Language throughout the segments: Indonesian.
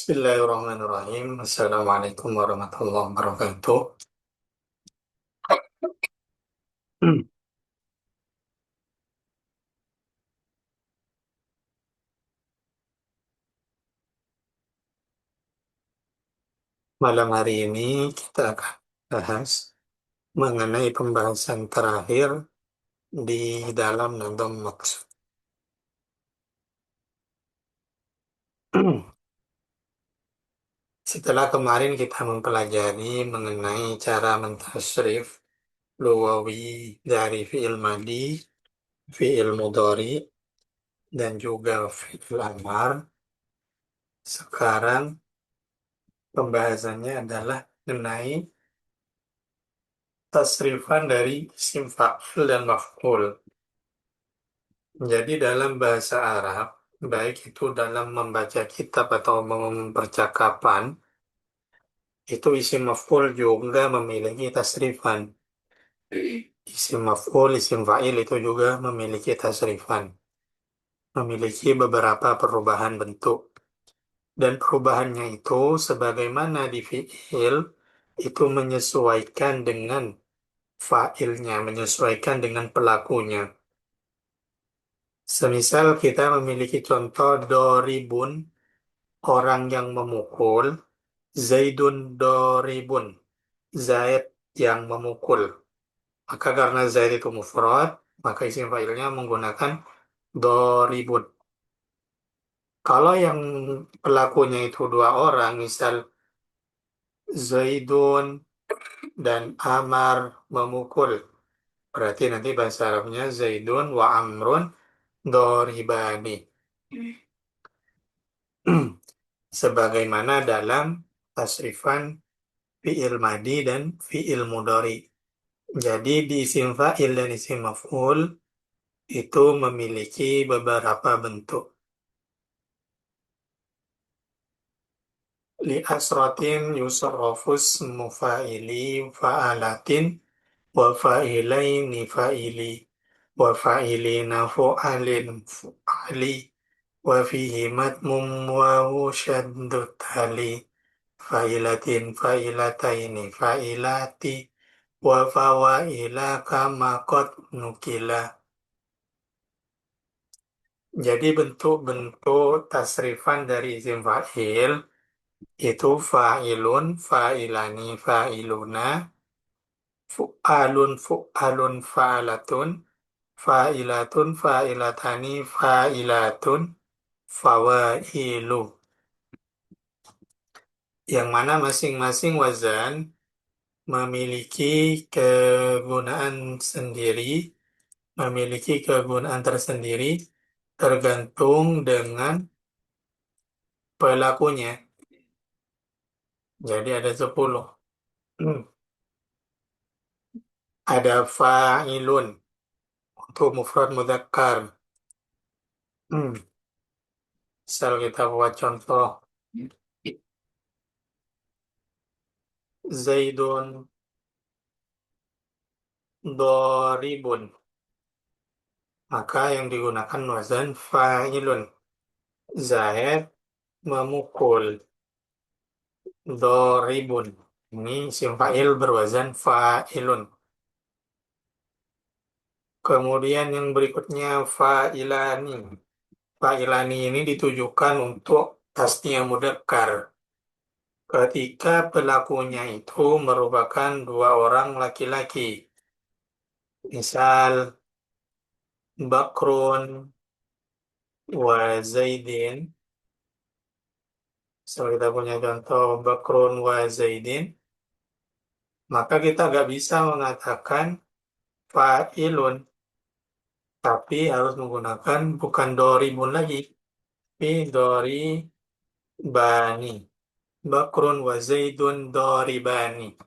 Bismillahirrahmanirrahim. Assalamualaikum warahmatullahi wabarakatuh. Malam hari ini kita akan bahas mengenai pembahasan terakhir di dalam Nadam Maksud. Setelah kemarin kita mempelajari mengenai cara mentasrif luwawi dari fi'il madi, fi'il mudhari, dan juga fi'il amar, sekarang pembahasannya adalah mengenai tasrifan dari isim fa'il dan maf'ul. Jadi dalam bahasa Arab, baik itu dalam membaca kitab atau percakapan, itu isim maf'ul juga memiliki tasrifan. Isim maf'ul, isim fa'il itu juga memiliki tasrifan. Memiliki beberapa perubahan bentuk. Dan perubahannya itu sebagaimana di fi'il, itu menyesuaikan dengan fa'ilnya, menyesuaikan dengan pelakunya. Semisal kita memiliki contoh doribun, orang yang memukul, Zaidun doribun, Zaid yang memukul. Maka karena Zaid itu mufrad, maka isim fa'ilnya menggunakan doribun. Kalau yang pelakunya itu dua orang, misal Zaidun dan Amar memukul, berarti nanti bahasa Arabnya Zaidun wa Amrun doribani. Sebagaimana dalam tasrifan fi'il madi dan fi'il mudhari. Jadi di isim fa'il dan isim maf'ul itu memiliki beberapa bentuk. Li asratin yusarrafus mufa'ili fa'alatin wa fa'ilaini fa'ili wa fa'ilina fu'alin fu'ali wa fihi matmum wa shaddut hali fa'ilatin fa'ilataini fa'ilati wa fawaila kama qad nukila. Jadi bentuk-bentuk tasrifan dari isim fa'il itu fa'ilun, fa'ilani, fa'iluna, fu'alun, fu'alun, fa'alatun, fa'ilatun, fa'ilatani, fa'ilatun, fawailu. Yang mana masing-masing wazan memiliki kegunaan sendiri, memiliki kegunaan tersendiri tergantung dengan pelakunya. Jadi ada 10. Ada fa'ilun untuk mufrad mudzakkar. Misal kita buat contoh Zaidun doribun. Maka yang digunakan wazan fa'ilun. Zaid memukul. Doribun. Ini isim fa'il berwazan fa'ilun. Kemudian yang berikutnya fa'ilani. Fa'ilani ini ditujukan untuk tasnia mudzakkar. Ketika pelakunya itu merupakan dua orang laki-laki. Misal Bakrun wa Zaidin. Misal kita punya contoh Bakrun wa Zaidin, maka kita nggak bisa mengatakan fa'ilun, tapi harus menggunakan bukan doribun lagi, tapi doribani. Bakrun wa Zaidun doribani.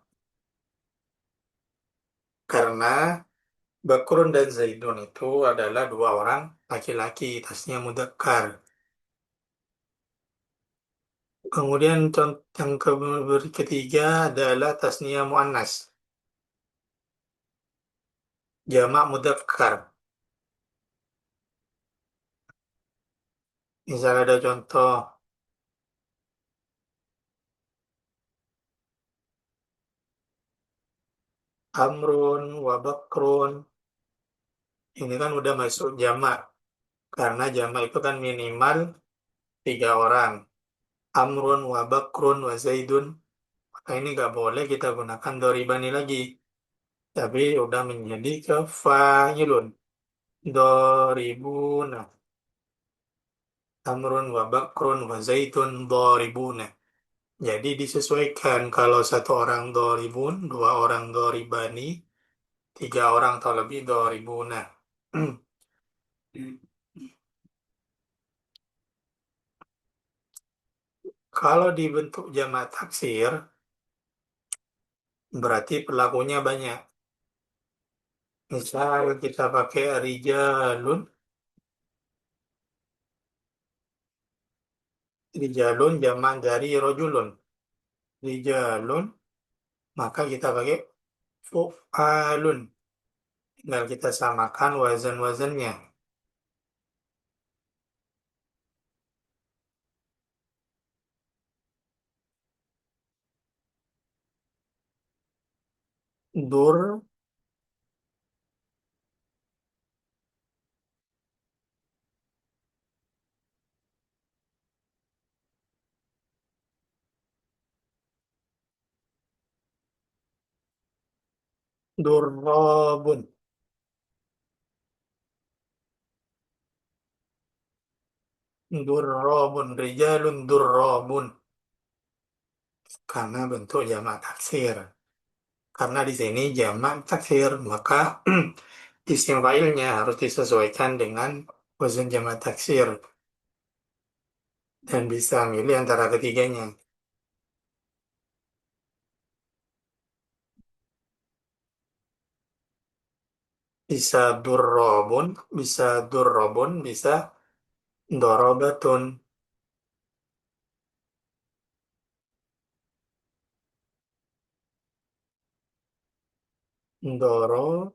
Karena Bakrun dan Zaidun itu adalah dua orang laki-laki, tasnya mudzakkar. Kemudian contoh yang ketiga adalah tasnia muannas, jamak mudzakkar. Misal ada contoh Amrun wa bakrun. Ini kan udah masuk jamak. Karena jamak itu kan minimal 3 orang. Amrun wa bakrun wa zaidun. Maka ini nggak boleh kita gunakan doribani lagi. Tapi udah menjadi kefa'ilun. Doribuna. Amrun wa bakrun wa zaidun doribuna. Jadi disesuaikan kalau 1 orang doribun, 2 orang doribani, 3 orang atau lebih doribuna. Kalau dibentuk jamak taksir, berarti pelakunya banyak. Misal kita pakai rijalun, rijalun jamak dari rojulun. Rijalun, maka kita pakai fu'alun. Tinggal kita samakan wazan-wazannya. Dur, durrobun. Durrobun, rijalun durrobun. Karena bentuk jamak taksir. Karena di sini jamak taksir, maka isim failnya harus disesuaikan dengan wazan jamak taksir dan bisa milih antara ketiganya. Bisa durrobun, bisa durrobun, bisa dorobatun, doro,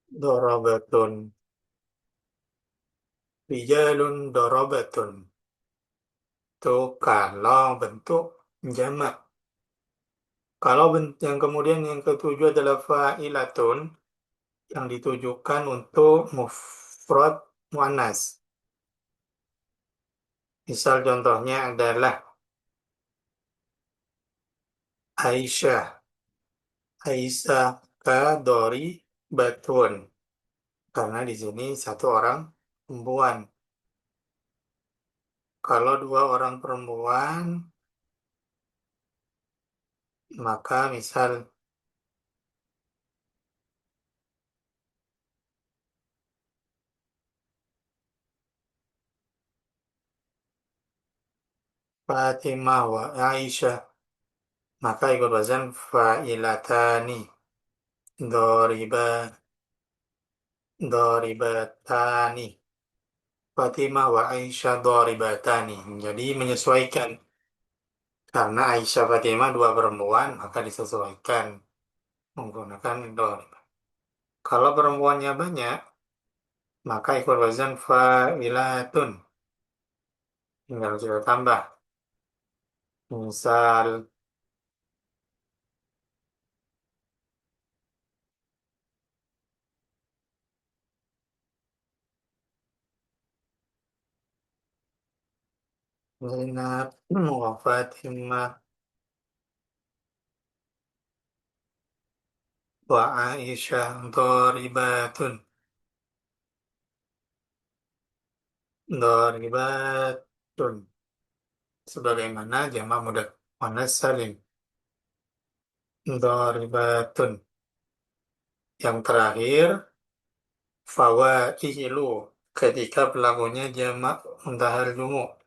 dorobatun, rijalun dorobatun. Itu kalau bentuk jamak. Kalau yang kemudian yang ketujuh adalah fa'ilatun, yang ditujukan untuk mufrad muannas. Misal contohnya adalah Aisyah. Aisyah kadori batun. Karena di sini 1 orang perempuan. Kalau 2 orang perempuan, maka misal Fatimah wa Aisyah, maka ikut wazan fa'ilatani. Doriba, doribatani. Fatimah wa Aisyah doribatani. Jadi menyesuaikan. Karena Aisyah Fatimah 2 perempuan, maka disesuaikan menggunakan dorib. Kalau perempuannya banyak, maka ikut wazan fa'ilatun. Tinggal kita tambah. Misal, Zainab wa Fatimah wa Aisyah doribatun. Doribatun. Sebagaimana jamak mudah muannas salim. Doribatun. Yang terakhir, fawailu. Ketika pelakunya jamak mudzakkar jumu'.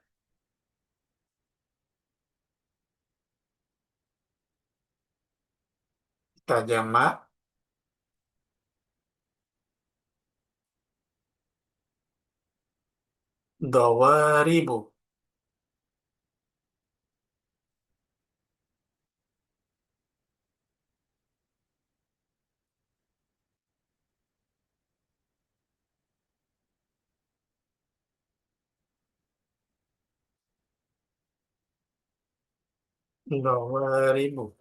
Kita jamak dawaribu. 2000.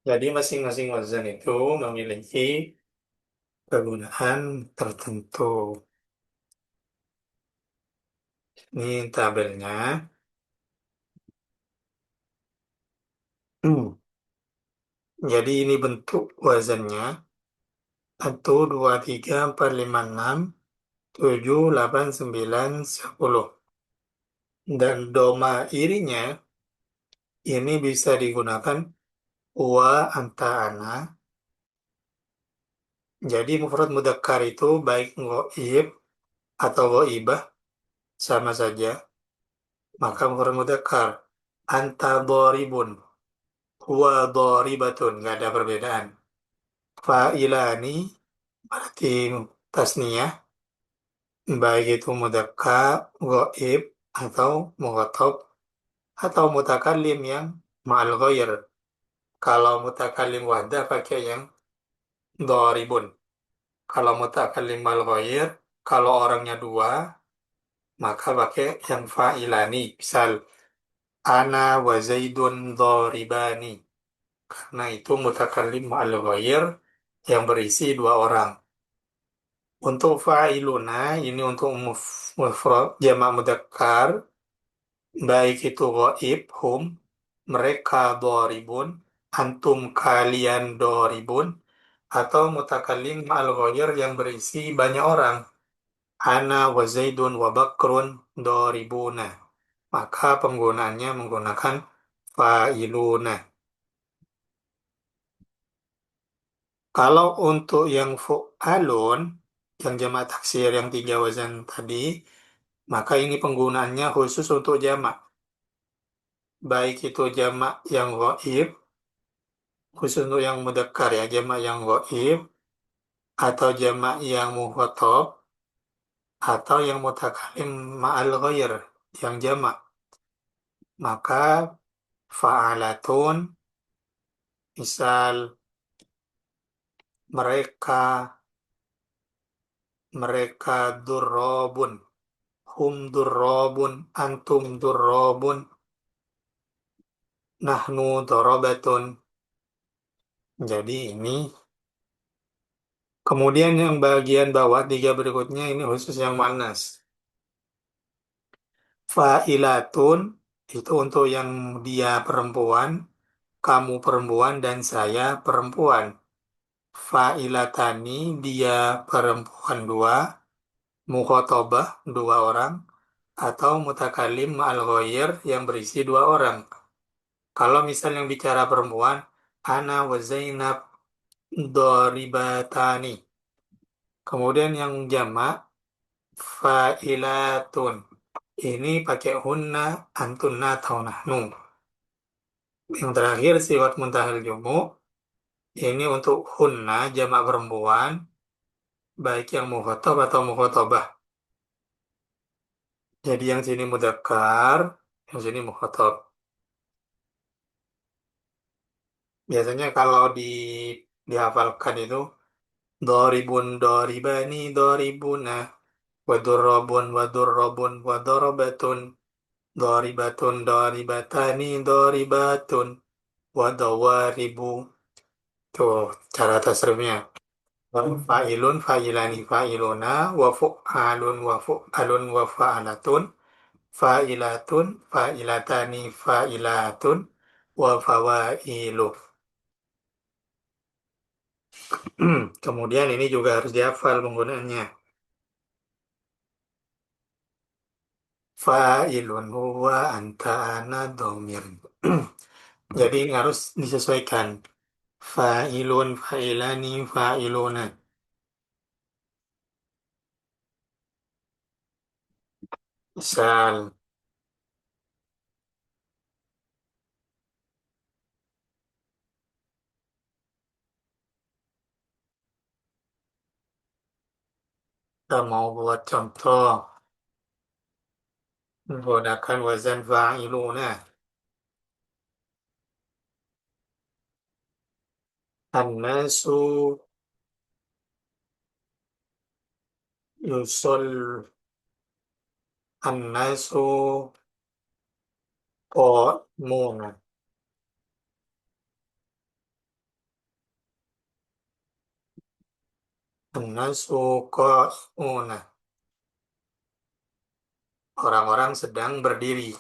Jadi masing-masing wazan itu memiliki kegunaan tertentu. Ini tabelnya. Hmm. Jadi ini bentuk wazannya. 1, 2, 3, 4, 5, 6, 7, 8, 9, 10. Dan doma irinya ini bisa digunakan wa anta ana. Jadi mufrad mudzakkar itu baik ghaib atau ghaibah sama saja. Maka mufrad mudzakkar anta dharibun, huwa dharibatun, nggak ada perbedaan. Fa'ilani berarti tasniyah, baik itu mudzakkar, ghaib atau mughatab atau mutakallim yang ma'al ghair. Kalau mutakallim wahda pakai yang dharibun. Kalau mutakallim ma'al ghair, kalau orangnya dua, maka pakai yang fa'ilani. Misal, ana wa zaidun dharibani. Karena itu mutakallim ma'al ghair yang berisi dua orang. Untuk fa'iluna, ini untuk mufrad jamak mudzakkar, baik itu ghaib, hum, mereka dharibun, antum kalian dharibun, atau mutakallim ma'al ghair yang berisi banyak orang. Ana wa zaidun wa bakrun dharibuna. Maka penggunaannya menggunakan fa'iluna. Kalau untuk yang fu'alun, yang jamak taksir yang tiga wazan tadi, maka ini penggunaannya khusus untuk jamak. Baik itu jamak yang ghaib, khusus untuk yang mudzakkar ya, jamak yang ghaib, atau jamak yang mukhatab, atau yang mutakalim ma'al ghair, yang jamak. Maka fa'alatun, misal mereka, mereka durrobun, hum durrobun, antum durrobun, nahnu dorobatun. Jadi ini. Kemudian yang bagian bawah tiga berikutnya ini khusus yang manas. Fa'ilatun itu untuk yang dia perempuan, kamu perempuan dan saya perempuan. Fa'ilatani dia perempuan dua, mukhotobah dua orang, atau mutakalim ma'al ghair yang berisi dua orang. Kalau misal yang bicara perempuan, ana wa Zainab doribatani. Kemudian yang jamak fa'ilatun. Ini pakai hunna, antunna, atau nahnu. Yang terakhir sifat muntahal jumu. Ini untuk hunna, jamak perempuan, baik yang mukhatab atau mukhatabah. Jadi yang sini mudzakkar, yang sini mukhatab. Biasanya kalau dihafalkan itu doribun, doribani, doribuna, wadurrobun, wadurrobun, wadorobatun, doribatun, doribatani, doribatun, wadawaribu. Tuh cara tasrifnya. Fa'ilun, fa'ilani, fa'iluna, wa fu'alun, wa fu'alun, wa fa'alatun, fa'ilatun, fa'ilatani, fa'ilatun, wa fawailu. Kemudian ini juga harus dihafal penggunaannya. Fa'ilun huwa anta ana domir. Jadi harus disesuaikan. Fa'ilun, fa'ilani, fa'iluna. Misal, kita mau buat contoh menggunakan wazan fa'iluna. An-nasu yusol, an-nasu Qa'imuna. An-nasu qa'imuna. Orang-orang sedang berdiri.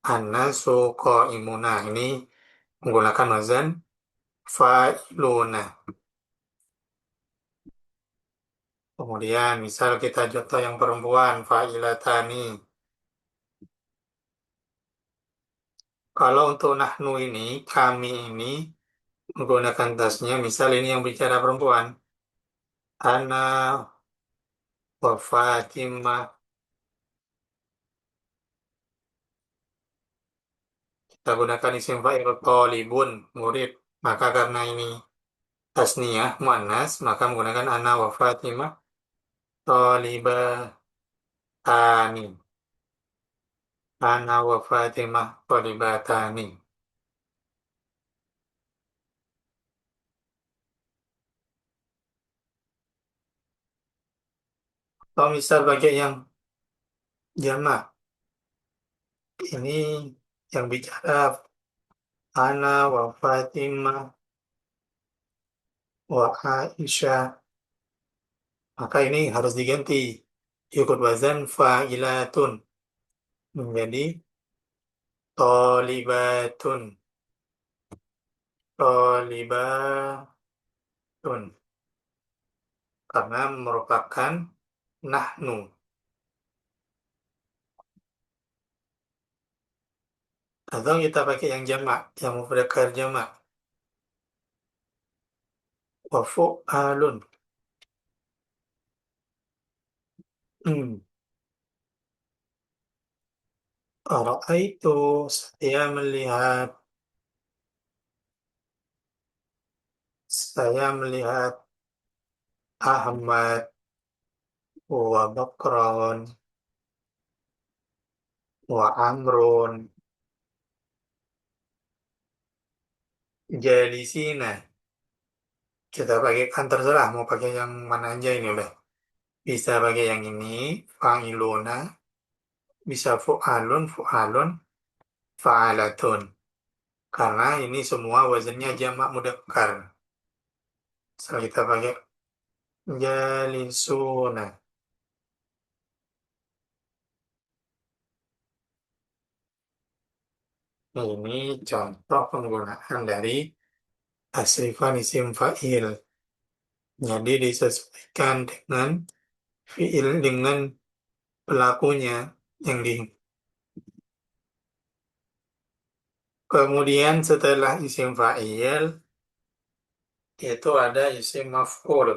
An-nasu qa'imuna. Ini menggunakan wazan fa'iluna. Kemudian misal kita contoh yang perempuan, fa'ilatani. Kalau untuk nahnu ini, kami ini menggunakan tasnya, misal ini yang bicara perempuan. Ana wa Fatimah. Kita gunakan isim fa'il talibun, murid. Maka karena ini tasniyah, muannas, maka menggunakan ana wa Fatimah talibatani. Ana wa Fatimah talibatani. Atau misal pakai yang jamak. Ini yang bicara ana wa Fatimah wa Aisyah. Maka ini harus diganti. Ikut wazan fa'ilatun. Menjadi tolibatun. Tolibatun. Karena merupakan nahnu. Atau kita pakai yang jamak. Yang mufradkar jamak. Wa fu'alun. Hmm. Ra'aitu, saya melihat Ahmad wa Bakron wa Amrun jalisina. Kita pakai kan terserah mau pakai yang mana aja ini udah. Bisa pakai yang ini, fa'iluna, bisa fu'alun, fa'alatun. Karena ini semua wazannya jamak mudzakkar. Setelah kita pakai jalisuna. Ini contoh penggunaan dari tasrifan isim fa'il. Jadi disesuaikan dengan fi'il dengan pelakunya yang di. Kemudian setelah isim fa'il itu ada isim maf'ul.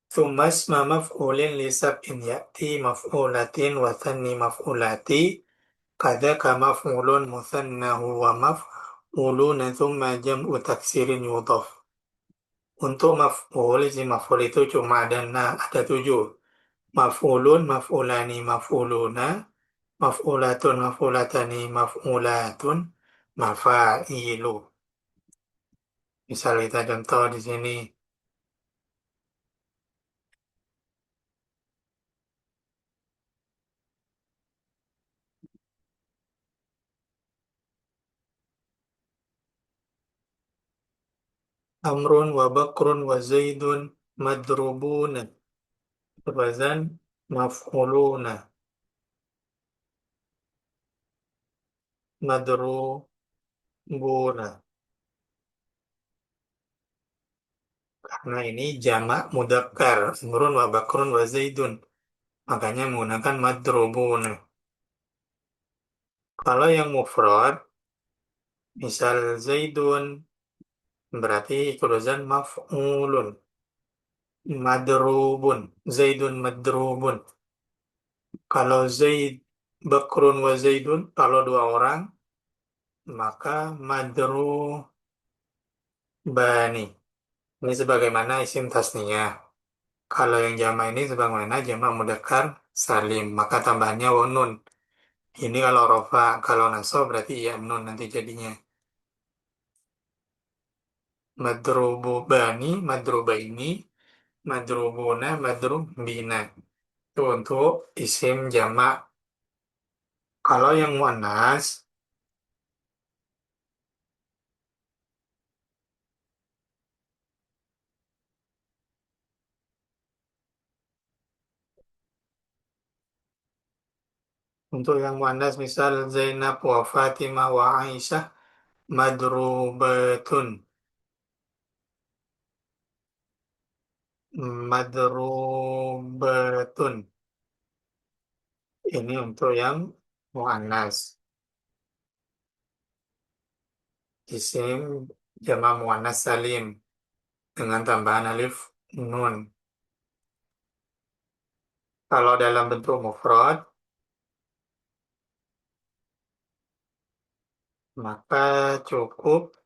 ثم اسم مفعول لسبع يأتي مفعولة وثني مفعولات كذاك مفعول مثنى ومفعولون ثم جمع تكسير يضاف. Untuk maf'ul, isim maf'ul itu cuma ada 7. Maf'ulun, maf'ulani, maf'uluna, maf'ulatun, maf'ulatani, maf'ulatun, mafa'ilu. Misal kita contoh di sini. Amrun wa bakrun wa zaidun madrubuna. Wazan maf'uluna. Madrubuna. Karena ini jamak mudzakkar. Amrun wa bakrun wa zaidun. Makanya menggunakan madrubuna. Kalau yang mufrad, misal zaidun, berarti ikut wazan maf'ulun. Madrubun. Zaidun madrubun. Kalau Zaid, Bakrun wa Zaidun, kalau 2 orang, maka madrubani. Ini sebagaimana isim tasniyah. Kalau yang jama ini sebagaimana jama mudzakkar salim, maka tambahannya wa nun. Ini kalau rofa, kalau naso berarti ya nun nanti jadinya. Madrubani, madrubaini, madrubuna, madrubina. Itu untuk isim jamak Kalau yang muannas, untuk yang muannas misal Zainab wa Fatimah wa Aisyah madrubatun. Madrubatun. Ini untuk yang muannas. Isim jamak muannas salim dengan tambahan alif nun. Kalau dalam bentuk mufrad, maka cukup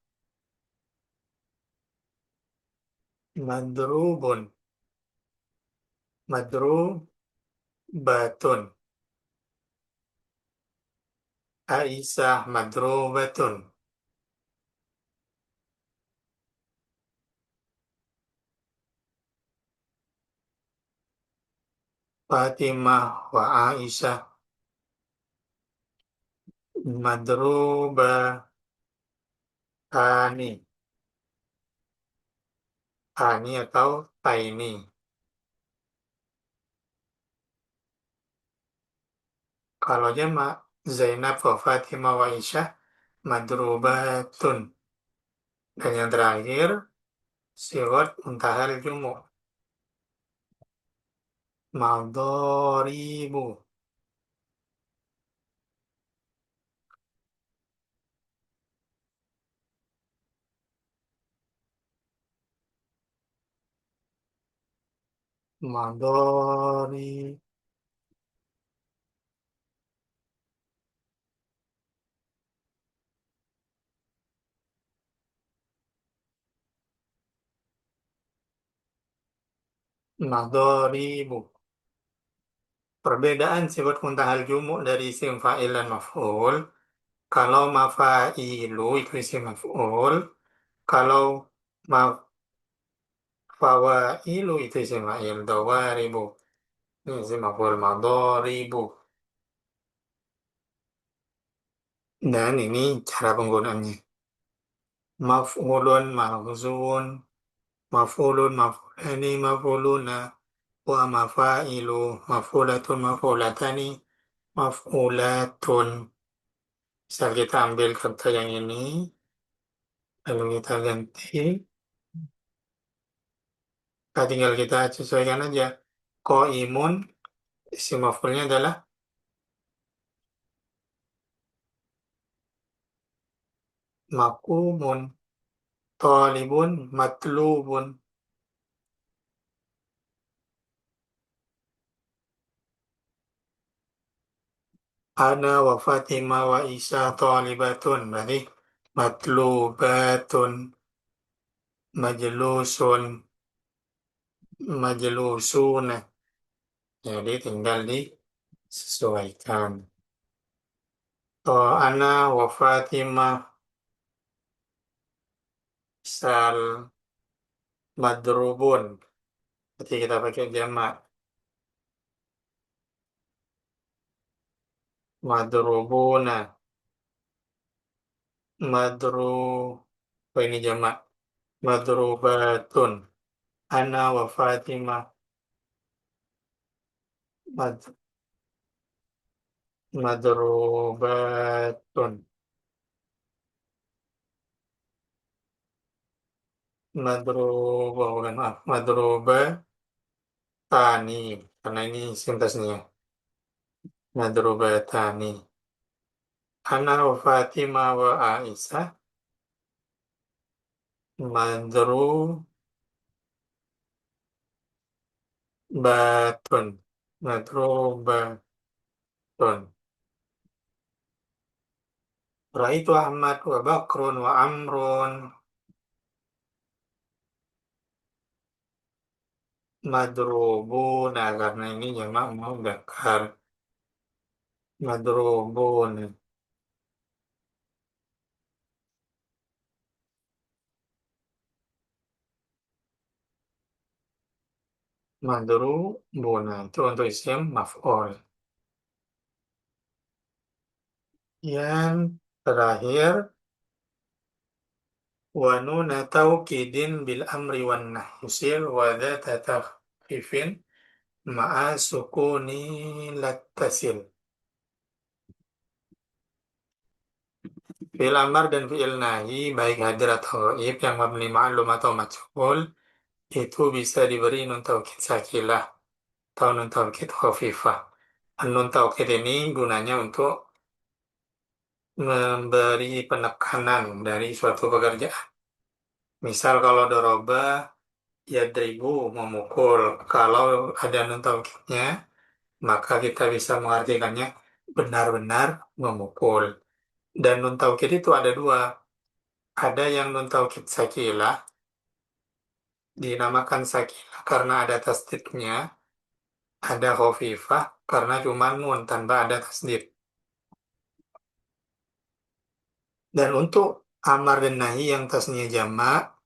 madrubun. Madrubatun. Aisyah madrubatun. Fatimah wa Aisyah madrubatani. Ani atau taini. Kalau jamak Zainab wa Fatimah wa Aisyah madrubatun. Dan yang terakhir siwat muntahal jumu. Madoribu. Madori. Madoribu. Perbedaan sifat muntahal jumu dari isim fa'il dan maf'ul. Kalau mafa'ilu itu isim maf'ul. Kalau mafawailu itu isim fa'il. Dawaribu. Ini isim maf'ul. Madoribu. Dan ini cara penggunaannya. Maf'ulun, mahzun, maf'ulun, maf'ulani, maf'uluna, wa mafa'ilu, maf'ulatun, maf'ulatani, maf'ulatun. Misal kita ambil kata yang ini, lalu kita ganti, tinggal kita sesuaikan aja. Imun isim maf'ulnya adalah makumun, talibun, matlubun. Ana wa Fatimah wa Isa talibatun. Berarti matlubatun, majlusun, majlusuna. Jadi tinggal disesuaikan. Ana wa Fatimah sal madrubun. Berarti kita pakai jamak. Madrubuna. Madru. Oh, ini jamak. Madrubatun. Ana wa Fatimah. Mad, madrubatun. Madrubah, bukan maaf. Madrubah tani. Karena ini sintasnya. Madrubah tani. Ana wa Fatimah wa Aisyah. Madrubatun. Madrubatun. Raitu Ahmad wa Bakrun wa Amrun. Madrubuna. Karena ini jamak mudzakkar. Madrubun. Madrubuna. Itu untuk isim maf'ul. Yang terakhir, wa nuna taukidin bil amri wan nahyusil wa dzata takhfifin ma'a sukuni lattasil. Fi'il amar dan fi'il nahi, baik hadir atau ghaib, yang mabni ma'lum atau majhul, itu bisa diberi nun taukid sakilah atau nun taukid khafifah. Nun taukid ini gunanya untuk memberi penekanan dari suatu pekerjaan. Misal kalau doroba, yadribu, memukul. Kalau ada nun taukidnya, maka kita bisa mengartikannya benar-benar memukul. Dan nun taukid itu ada dua. Ada yang nun taukid sakilah, dinamakan sakilah karena ada tasdidnya. Ada khofifah karena cuma nun tanpa ada tasdid. Dan untuk amar dan nahi yang tasnya jamak,